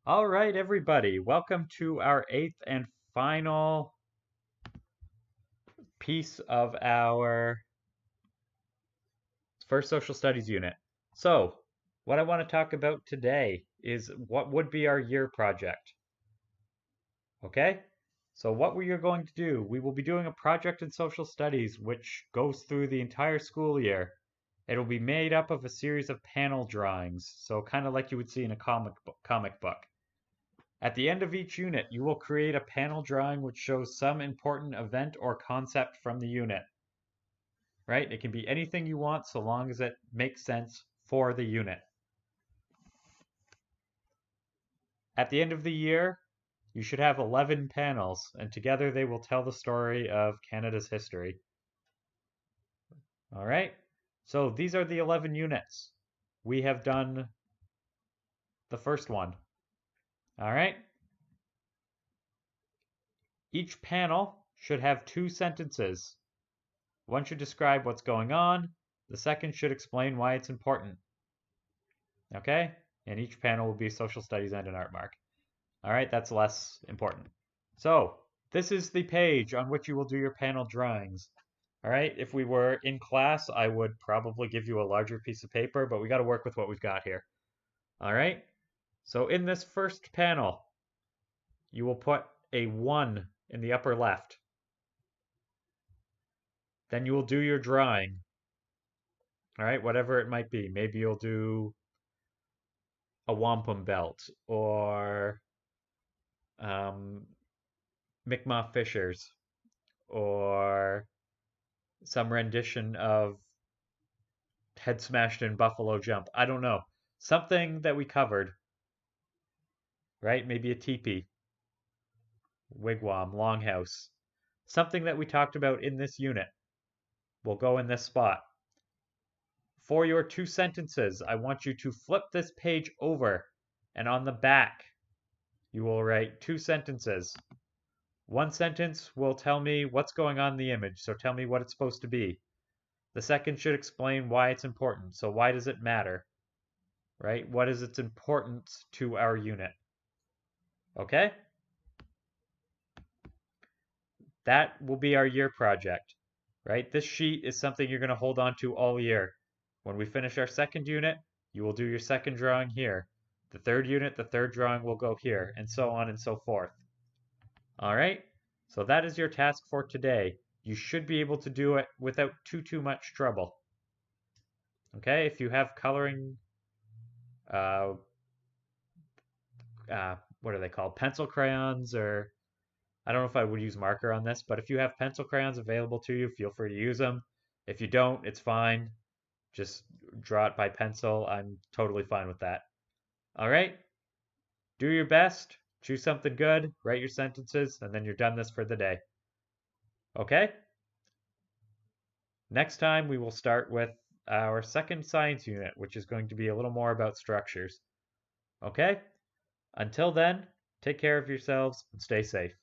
All right, everybody, welcome to our eighth and final piece of our first social studies unit. So, what I want to talk about today is what would be our year project. Okay? So, what we are going to do, we will be doing a project in social studies which goes through the entire school year. It'll be made up of a series of panel drawings, so kind of like you would see in a comic book. At the end of each unit, you will create a panel drawing which shows some important event or concept from the unit, right? It can be anything you want so long as it makes sense for the unit. At the end of the year, you should have 11 panels, and together they will tell the story of Canada's history. All right? So these are the 11 units. We have done the first one. All right? Each panel should have 2 sentences. One should describe what's going on. The second should explain why it's important. Okay? And each panel will be social studies and an art mark. All right, that's less important. So, this is the page on which you will do your panel drawings. All right, if we were in class, I would probably give you a larger piece of paper, but we got to work with what we've got here. All right, so in this first panel, you will put a 1 in the upper left. Then you will do your drawing. All right, whatever it might be. Maybe you'll do a wampum belt or um, Mi'kmaq Fishers or some rendition of Head Smashed in Buffalo Jump. I don't know. Something that we covered, right? Maybe a teepee, wigwam, longhouse. Something that we talked about in this unit will go in this spot. For your 2 sentences, I want you to flip this page over, and on the back, you will write 2 sentences. One sentence will tell me what's going on in the image, so tell me what it's supposed to be. The second should explain why it's important. So why does it matter? Right? What is its importance to our unit? Okay? That will be our year project. Right? This sheet is something you're going to hold on to all year. When we finish our second unit, you will do your second drawing here. The third unit, the third drawing will go here, and so on and so forth. All right? So that is your task for today. You should be able to do it without too much trouble. Okay? If you have coloring uh, what are they called? Pencil crayons, or I don't know if I would use marker on this, but if you have pencil crayons available to you, feel free to use them. If you don't, it's fine. Just draw it by pencil. I'm totally fine with that. All right? Do your best. Choose something good. Write your sentences, and then you're done this for the day. Okay? Next time, we will start with our second science unit, which is going to be a little more about structures. Okay? Until then, take care of yourselves and stay safe.